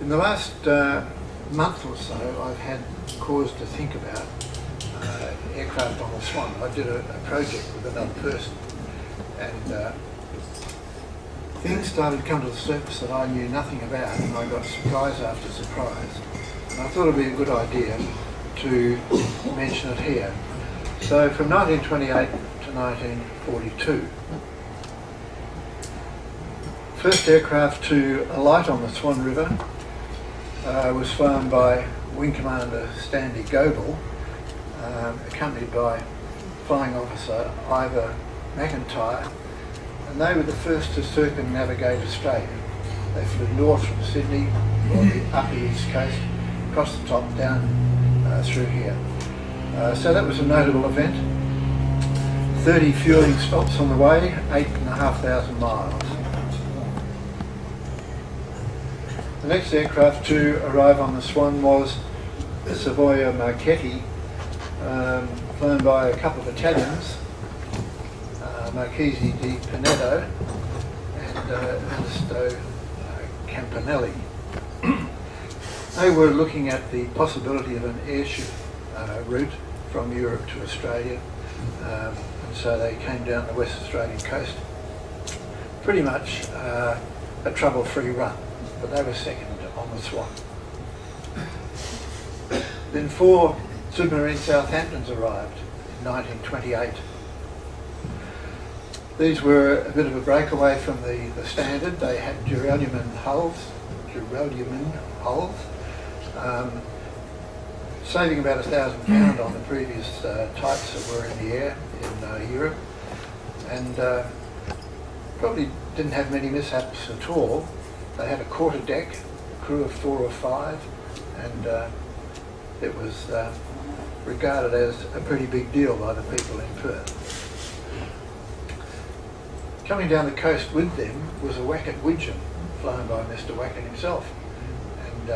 In the last month or so, I've had cause to think about aircraft on the Swan. I did a project with another person, and things started to come to the surface that I knew nothing about, and I got surprise after surprise. And I thought it'd be a good idea to mention it here. So from 1928 to 1942, first aircraft to alight on the Swan River was flown by Wing Cdr Goble, accompanied by Flying Officer Ivor McIntyre, and they were the first to circumnavigate Australia. They flew north from Sydney, or the upper east coast, across the top, down through here. So that was a notable event. 30 fuelling stops on the way, 8,500 miles. The next aircraft to arrive on the Swan was the Savoia Marchetti, flown by a couple of Italians, Marchese di Pinedo and Ernesto Campanelli. They were looking at the possibility of an airship route from Europe to Australia, and so they came down the West Australian coast. Pretty much a trouble-free run, but they were second on the Swan. Then 4 submarine Southamptons arrived in 1928. These were a bit of a breakaway from the standard. They had duralumin hulls, saving about £1,000 on the previous types that were in the air in Europe, and probably didn't have many mishaps at all. They had a quarter deck, a crew of 4 or 5, and it was regarded as a pretty big deal by the people in Perth. Coming down the coast with them was a Wacket Widgeon, flown by Mr. Wacket himself, and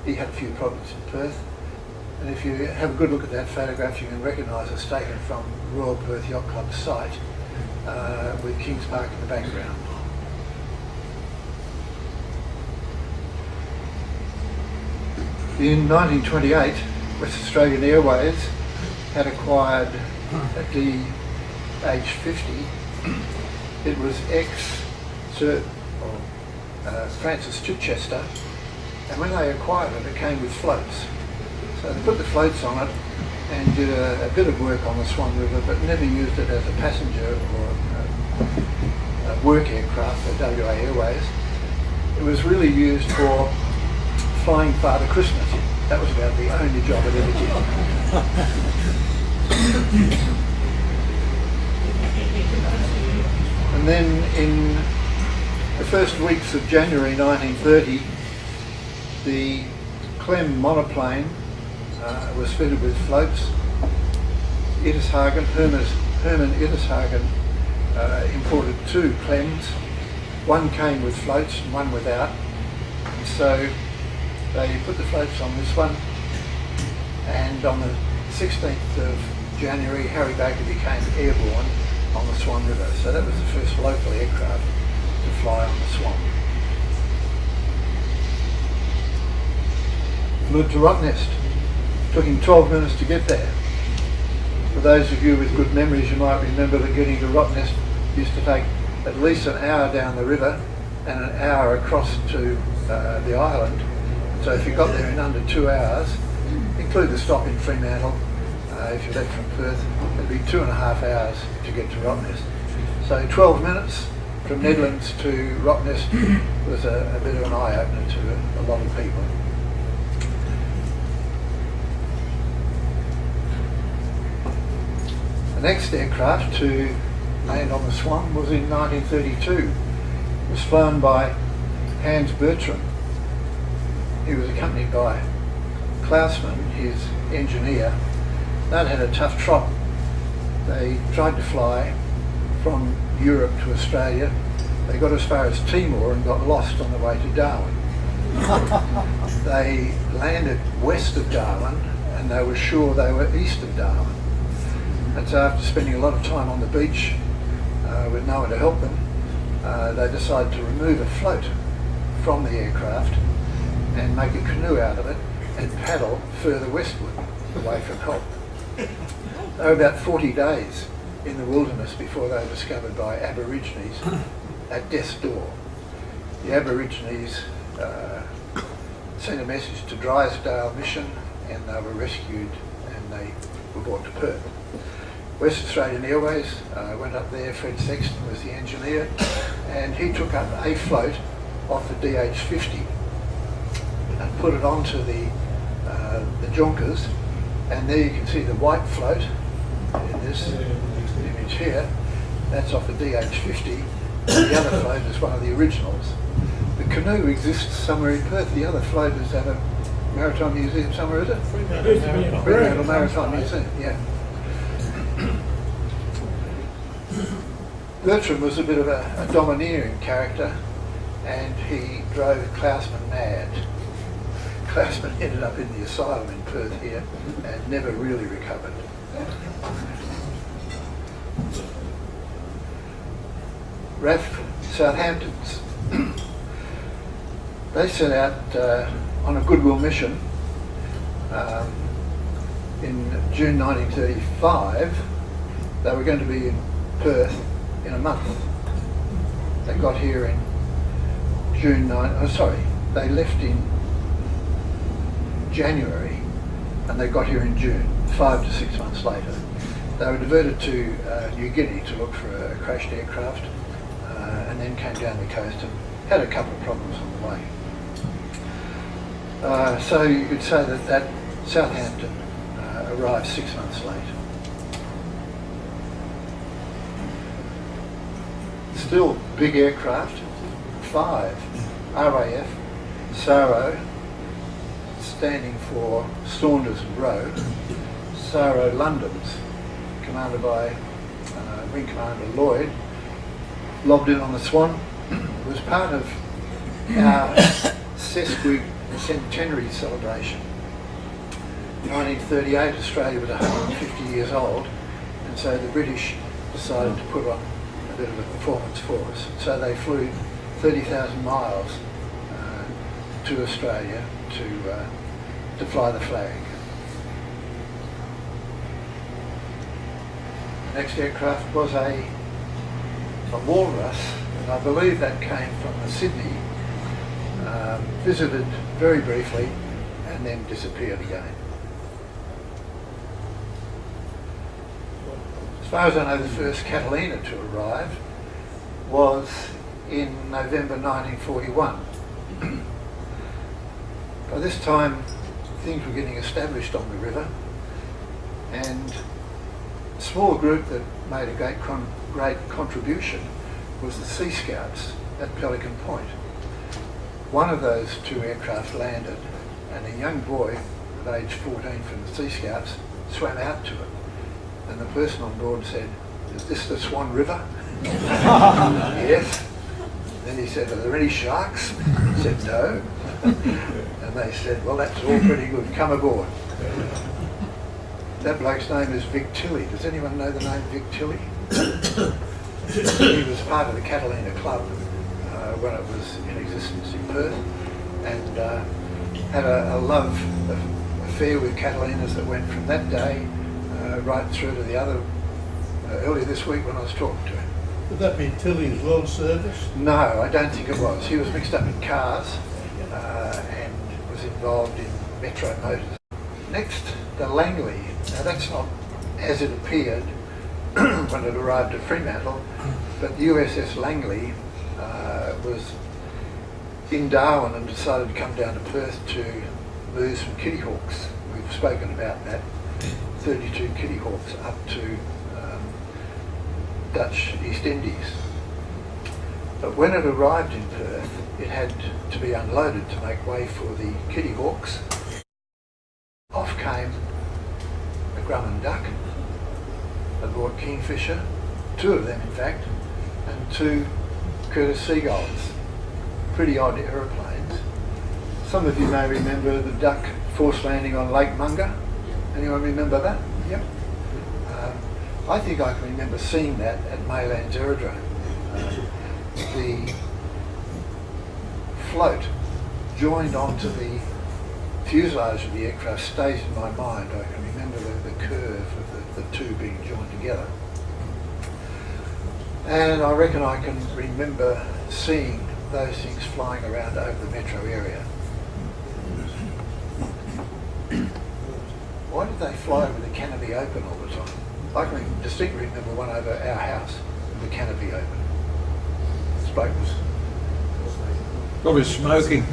he had a few problems in Perth. And if you have a good look at that photograph, you can recognise it's taken from Royal Perth Yacht Club site, with Kings Park in the background. In 1928, West Australian Airways had acquired a DH-50. It was ex-Sir Francis Chichester, and when they acquired it, it came with floats. So they put the floats on it and did a bit of work on the Swan River, but never used it as a passenger or a work aircraft for WA Airways. It was really used for flying Father Christmas. That was about the only job it ever did. And then in the first weeks of January 1930, the Clem monoplane was fitted with floats. Herman Ideshagen imported 2 Clems. One came with floats and one without. And so they put the floats on this one, and on the 16th of January, Harry Baker became airborne on the Swan River. So that was the first local aircraft to fly on the Swan. Flew to Rottnest. Took him 12 minutes to get there. For those of you with good memories, you might remember that getting to Rottnest used to take at least an hour down the river and an hour across to the island. So if you got there in under 2 hours, include the stop in Fremantle, if you left from Perth, it'd be 2.5 hours to get to Rottnest. So 12 minutes from Nedlands to Rottnest was a bit of an eye-opener to a lot of people. The next aircraft to land on the Swan was in 1932. It was flown by Hans Bertram. He was accompanied by Klausman, his engineer. They'd had a tough trot. They tried to fly from Europe to Australia. They got as far as Timor and got lost on the way to Darwin. They landed west of Darwin and they were sure they were east of Darwin. And so after spending a lot of time on the beach with no one to help them, they decided to remove a float from the aircraft and make a canoe out of it and paddle further westward away from help. They were about 40 days in the wilderness before they were discovered by Aborigines at death's door. The Aborigines sent a message to Drysdale Mission and they were rescued and they were brought to Perth. West Australian Airways went up there. Fred Sexton was the engineer, and he took up a float off the DH-50 and put it onto the junkers, and there you can see the white float in this image here. That's off the DH-50. The other float is one of the originals. The canoe exists somewhere in Perth. The other float is at a maritime museum somewhere, is it? Fremantle Maritime Museum, yeah. Bertram was a bit of a domineering character, and he drove Klausman mad. Klausman ended up in the asylum in Perth here and never really recovered. RAF Southamptons. They set out on a goodwill mission in June 1935. They were going to be in Perth in a month. They got here in they left in January and they got here in June, 5 to 6 months later. They were diverted to New Guinea to look for a crashed aircraft and then came down the coast and had a couple of problems on the way. So you could say that Southampton arrived 6 months late. Still big aircraft, 5 RAF, SARO, standing for Saunders and Rowe, SARO Londons, commanded by Wing Commander Lloyd, lobbed in on the Swan. It was part of our sesquicentenary celebration. In 1938, Australia was 150 years old, and so the British decided to put on a bit of a performance for us. So they flew 30,000 miles to Australia to fly the flag. The next aircraft was a Walrus, and I believe that came from the Sydney, visited very briefly and then disappeared again. As far as I know, the first Catalina to arrive was in November 1941. By this time, things were getting established on the river, and a small group that made a great contribution was the Sea Scouts at Pelican Point. One of those 2 aircraft landed, and a young boy of age 14 from the Sea Scouts swam out to it. And the person on board said, "Is this the Swan River?" Yes. Then he said, "Are there any sharks?" He said, "No." And they said, "Well, that's all pretty good. Come aboard." That bloke's name is Vic Tilley. Does anyone know the name Vic Tilley? He was part of the Catalina Club when it was in existence in Perth, and had a love affair with Catalinas that went from that day right through to the other, earlier this week when I was talking to him. Would that be Tilley's World Service? No, I don't think it was. He was mixed up in cars and was involved in Metro Motors. Next, the Langley. Now that's not as it appeared when it arrived at Fremantle, but the USS Langley was in Darwin and decided to come down to Perth to move some Kitty Hawks. We've spoken about that. 32 Kitty Hawks up to Dutch East Indies. But when it arrived in Perth, it had to be unloaded to make way for the Kitty Hawks. Off came a Grumman duck, aboard Kingfisher, 2 of them in fact, and 2 Curtis Seagulls. Pretty odd aeroplanes. Some of you may remember the duck force landing on Lake Munga. Anyone remember that? Yep. I think I can remember seeing that at Maylands Aerodrome. The float joined onto the fuselage of the aircraft stays in my mind. I can remember the curve of the two being joined together. And I reckon I can remember seeing those things flying around over the metro area. Why did they fly with the canopy open all the time? I can distinctly remember one over our house with the canopy open. This bloke was Probably smoking.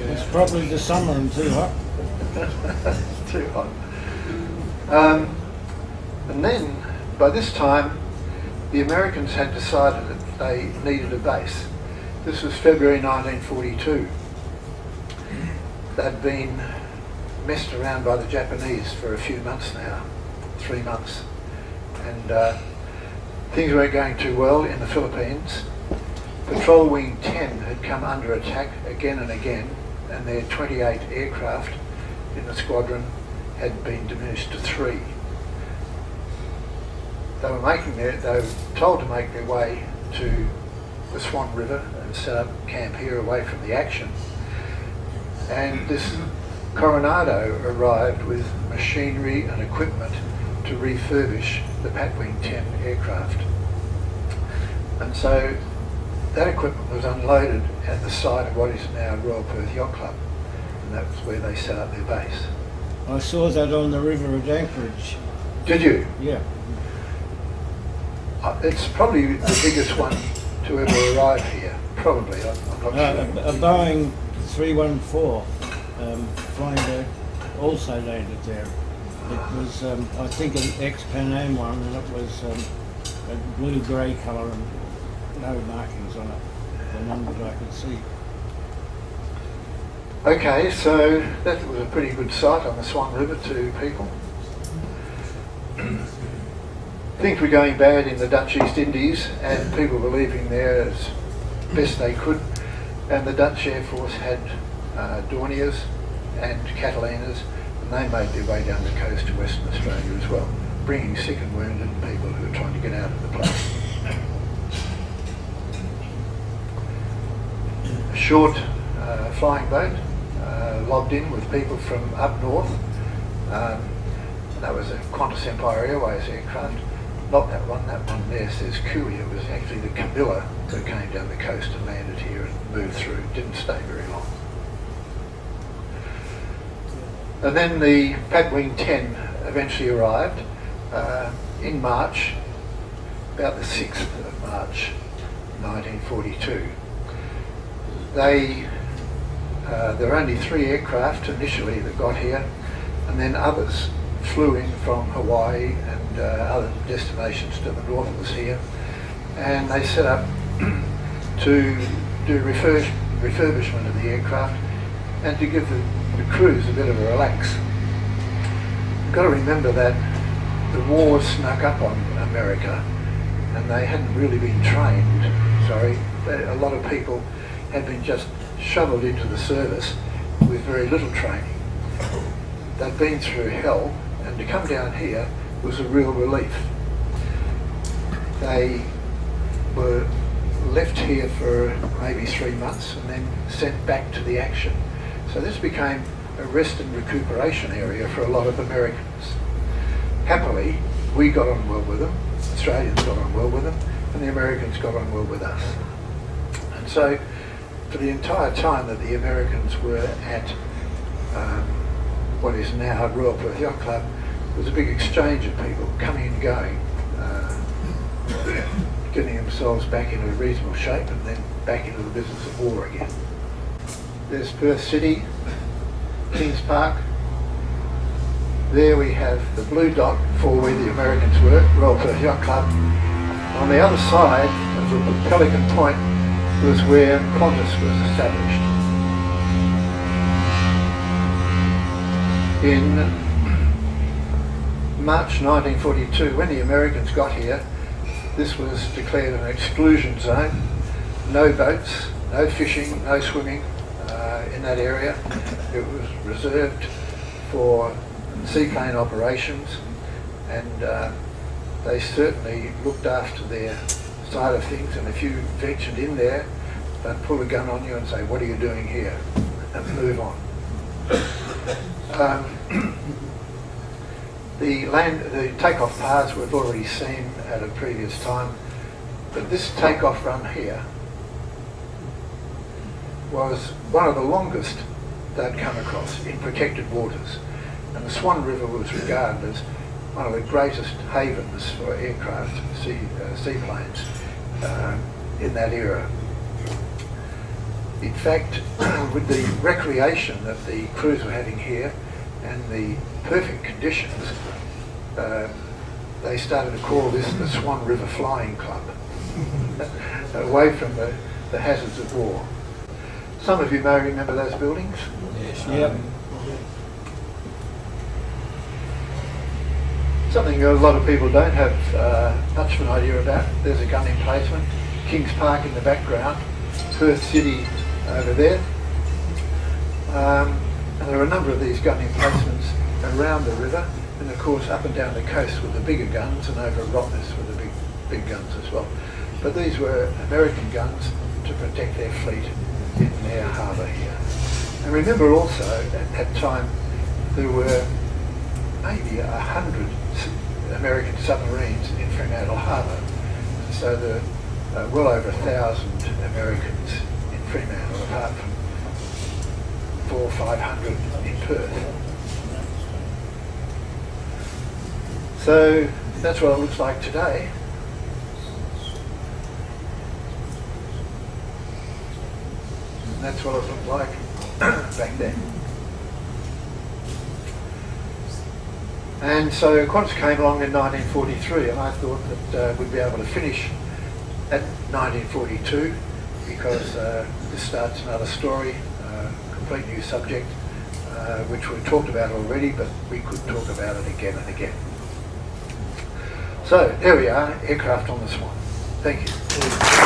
It's probably the summer and too hot. too hot. And then, by this time, the Americans had decided that they needed a base. This was February 1942. They'd been messed around by the Japanese for a few months now, 3 months. And things weren't going too well in the Philippines. Patrol Wing 10 had come under attack again and again, and their 28 aircraft in the squadron had been diminished to 3. They were told to make their way to the Swan River and set up camp here away from the action. And this Coronado arrived with machinery and equipment to refurbish the Pat Wing 10 aircraft. And so that equipment was unloaded at the site of what is now Royal Perth Yacht Club, and that was where they set up their base. I saw that on the river at Anchorage. Did you? Yeah. It's probably the biggest one to ever arrive here. Probably, I'm not sure. A Boeing 314 flying also landed there. It was, I think, an ex-Pan Am one, and it was a blue-grey colour and no markings on it, the numbers I could see. Okay, so that was a pretty good sight on the Swan River to people. Things were going bad in the Dutch East Indies, and people were leaving there as best they could. And the Dutch Air Force had Dorniers and Catalinas, and they made their way down the coast to Western Australia as well, bringing sick and wounded and people who were trying to get out of the place. A short flying boat lobbed in with people from up north. That was a Qantas Empire Airways aircraft. Not that one there says Cooey. It was actually the Camilla that came down the coast and landed here and moved through. Didn't stay very long. And then the Pat Wing 10 eventually arrived in March, about the 6th of March 1942. There were only 3 aircraft initially that got here, and then others flew in from Hawaii and other destinations to the north of us here, and they set up to do refurbishment of the aircraft and to give the crews a bit of a relax. You've got to remember that the war snuck up on America and they hadn't really been trained. A lot of people had been just shoveled into the service with very little training. They'd been through hell, and to come down here was a real relief. They were left here for maybe 3 months and then sent back to the action. So this became a rest and recuperation area for a lot of Americans. Happily, we got on well with them, Australians got on well with them, and the Americans got on well with us. And so for the entire time that the Americans were at what is now Royal Perth Yacht Club, there was a big exchange of people coming and going, getting themselves back into reasonable shape and then back into the business of war again. There's Perth City, Kings Park. There we have the blue dot for where the Americans were, Royal Perth Yacht Club. On the other side of the Pelican Point was where Qantas was established. In March 1942, when the Americans got here, this was declared an exclusion zone. No boats, no fishing, no swimming in that area. It was reserved for seaplane operations, and they certainly looked after their side of things, and if you ventured in there, They'd pull a gun on you and say, "What are you doing here?" and move on. The takeoff paths we've already seen at a previous time, but this takeoff run here was one of the longest they'd come across in protected waters, and the Swan River was regarded as one of the greatest havens for aircraft, seaplanes in that era. In fact, with the recreation that the crews were having here and the perfect conditions, they started to call this the Swan River Flying Club, away from the hazards of war. Some of you may remember those buildings. Yes. Yep. Something a lot of people don't have much of an idea about. There's a gun emplacement, Kings Park in the background, Perth City over there. And there are a number of these gun emplacements around the river, and of course up and down the coast with the bigger guns, and over Rottnest with the big guns as well. But these were American guns to protect their fleet in their harbour here. And remember also, at that time, there were maybe 100 American submarines in Fremantle Harbour. And so there are well over 1,000 Americans in Fremantle, apart from 400 or 500 in Perth. So that's what it looks like today. And that's what it looked like back then. And so Qantas came along in 1943, and I thought that we'd be able to finish at 1942, because this starts another story, complete new subject, which we've talked about already, but we could talk about it again and again. So there we are, aircraft on the Swan. Thank you.